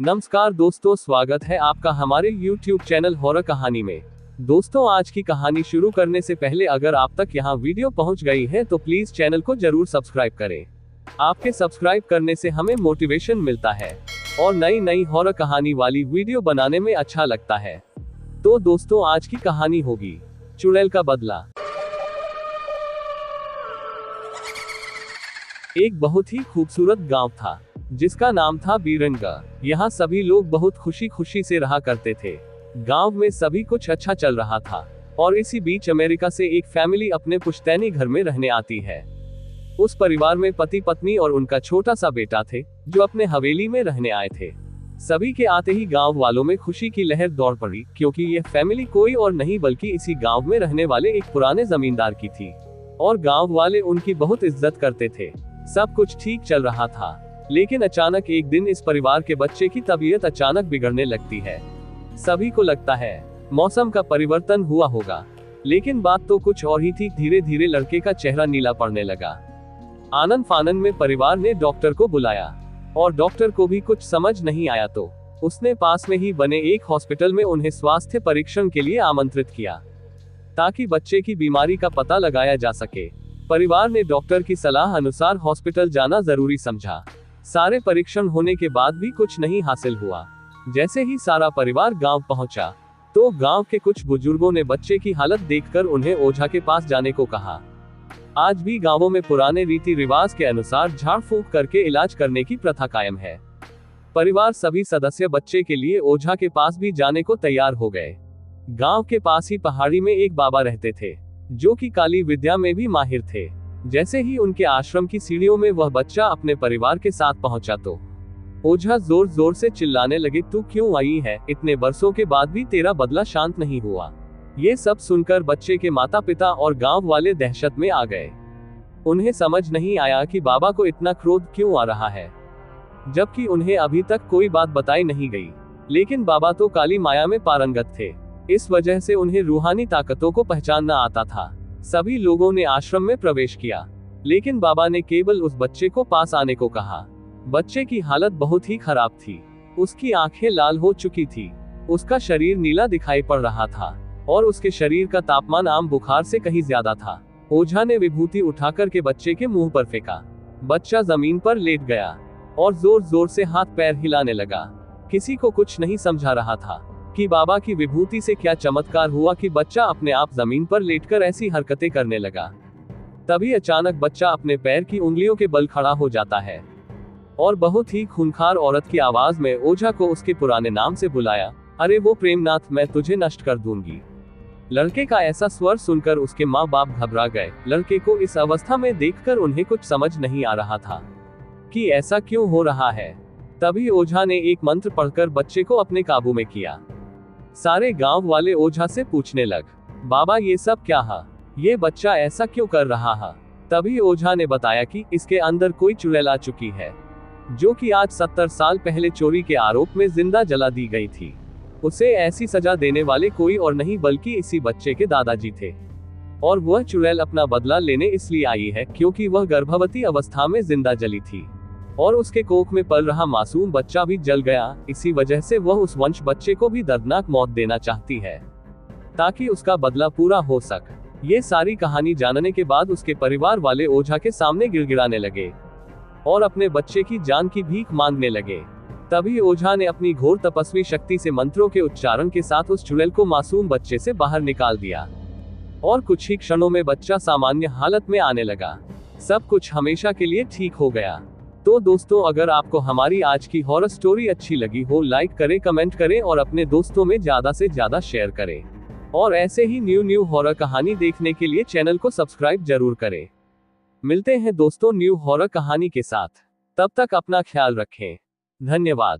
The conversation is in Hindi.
नमस्कार दोस्तों, स्वागत है आपका हमारे YouTube चैनल हॉरर कहानी में। दोस्तों, आज की कहानी शुरू करने से पहले अगर आप तक यहाँ वीडियो पहुँच गई है तो प्लीज चैनल को जरूर सब्सक्राइब करें। आपके सब्सक्राइब करने से हमें मोटिवेशन मिलता है और नई नई हॉरर कहानी वाली वीडियो बनाने में अच्छा लगता है। तो दोस्तों, आज की कहानी होगी चुड़ैल का बदला। एक बहुत ही खूबसूरत गांव था जिसका नाम था बीरंगा। यहाँ सभी लोग बहुत खुशी खुशी से रहा करते थे। गांव में सभी कुछ अच्छा चल रहा था और इसी बीच अमेरिका से एक फैमिली अपने पुश्तैनी घर में रहने आती है। उस परिवार में पति पत्नी और उनका छोटा सा बेटा थे जो अपने हवेली में रहने आए थे। सभी के आते ही गांव वालों में खुशी की लहर दौड़ पड़ी, क्योंकि यह फैमिली कोई और नहीं बल्कि इसी गांव में रहने वाले एक पुराने जमींदार की थी और गांव वाले उनकी बहुत इज्जत करते थे। सब कुछ ठीक चल रहा था, लेकिन अचानक एक दिन इस परिवार के बच्चे की तबीयत अचानक बिगड़ने लगती है। सभी को लगता है मौसम का परिवर्तन हुआ होगा, लेकिन बात तो कुछ और ही थी। धीरे धीरे लड़के का चेहरा नीला पड़ने लगा। आनन फानन में परिवार ने डॉक्टर को बुलाया और डॉक्टर को भी कुछ समझ नहीं आया तो उसने पास में ही बने एक हॉस्पिटल में उन्हें स्वास्थ्य परीक्षण के लिए आमंत्रित किया, ताकि बच्चे की बीमारी का पता लगाया जा सके। परिवार ने डॉक्टर की सलाह अनुसार हॉस्पिटल जाना जरूरी समझा। सारे परीक्षण होने के बाद भी कुछ नहीं हासिल हुआ। जैसे ही सारा परिवार गांव पहुंचा तो गांव के कुछ बुजुर्गों ने बच्चे की हालत देखकर उन्हें ओझा के पास जाने को कहा। आज भी गांवों में पुराने रीति रिवाज के अनुसार झाड़ फूंक करके इलाज करने की प्रथा कायम है। परिवार सभी सदस्य बच्चे के लिए ओझा के पास भी जाने को तैयार हो गए। गांव के पास ही पहाड़ी में एक बाबा रहते थे जो कि काली विद्या में भी माहिर थे। जैसे ही उनके आश्रम की सीढ़ियों में वह बच्चा अपने परिवार के साथ पहुंचा तो ओझा जोर जोर से चिल्लाने लगे, तू क्यों आई है? इतने बरसों के बाद भी तेरा बदला शांत नहीं हुआ। ये सब सुनकर बच्चे के माता पिता और गांव वाले दहशत में आ गए। उन्हें समझ नहीं आया कि बाबा को इतना क्रोध क्यों आ रहा है, जबकि उन्हें अभी तक कोई बात बताई नहीं गई। लेकिन बाबा तो काली माया में पारंगत थे, इस वजह से उन्हें रूहानी ताकतों को पहचानना आता था। सभी लोगों ने आश्रम में प्रवेश किया, लेकिन बाबा ने केवल उस बच्चे को पास आने को कहा। बच्चे की हालत बहुत ही खराब थी। उसकी आंखें लाल हो चुकी थी, उसका शरीर नीला दिखाई पड़ रहा था और उसके शरीर का तापमान आम बुखार से कहीं ज्यादा था। ओझा ने विभूति उठाकर के बच्चे के मुंह पर फेंका। बच्चा जमीन पर लेट गया और जोर जोर से हाथ पैर हिलाने लगा। किसी को कुछ नहीं समझा रहा था कि बाबा की विभूति से क्या चमत्कार हुआ कि बच्चा अपने आप जमीन पर लेटकर ऐसी हरकतें करने लगा। तभी अचानक बच्चा अपने पैर की उंगलियों के बल खड़ा हो जाता है और बहुत ही खूंखार औरत की आवाज में ओझा को उसके पुराने नाम से बुलाया, अरे वो प्रेमनाथ, मैं तुझे नष्ट कर दूंगी। लड़के का ऐसा स्वर सुनकर उसके माँ बाप घबरा गए। लड़के को इस अवस्था में देखकर उन्हें कुछ समझ नहीं आ रहा था कि ऐसा क्यों हो रहा है। तभी ओझा ने एक मंत्र पढ़कर बच्चे को अपने काबू में किया। सारे गांव वाले ओझा से पूछने लग, बाबा ये सब क्या है? ये बच्चा ऐसा क्यों कर रहा है? तभी ओझा ने बताया कि इसके अंदर कोई चुड़ैल आ चुकी है, जो कि आज 70 साल पहले चोरी के आरोप में जिंदा जला दी गई थी। उसे ऐसी सजा देने वाले कोई और नहीं बल्कि इसी बच्चे के दादाजी थे और वह चुड़ैल अपना बदला लेने इसलिए आई है क्योंकि वह गर्भवती अवस्था में जिंदा जली थी और उसके कोख में पल रहा मासूम बच्चा भी जल गया। इसी वजह से वह उस वंश बच्चे को भी दर्दनाक मौत देना चाहती है ताकि उसका बदला पूरा हो सके। ये सारी कहानी जानने के बाद उसके परिवार वाले ओझा के सामने गिड़गिड़ाने लगे और अपने बच्चे की जान की भीख मांगने लगे। तभी ओझा ने अपनी घोर तपस्वी शक्ति से मंत्रों के उच्चारण के साथ उस चुड़ैल को मासूम बच्चे से बाहर निकाल दिया और कुछ ही क्षणों में बच्चा सामान्य हालत में आने लगा। सब कुछ हमेशा के लिए ठीक हो गया। तो दोस्तों, अगर आपको हमारी आज की हॉरर स्टोरी अच्छी लगी हो, लाइक करें, कमेंट करें और अपने दोस्तों में ज्यादा से ज्यादा शेयर करें। और ऐसे ही न्यू हॉरर कहानी देखने के लिए चैनल को सब्सक्राइब जरूर करें। मिलते हैं दोस्तों न्यू हॉरर कहानी के साथ। तब तक अपना ख्याल रखें। धन्यवाद।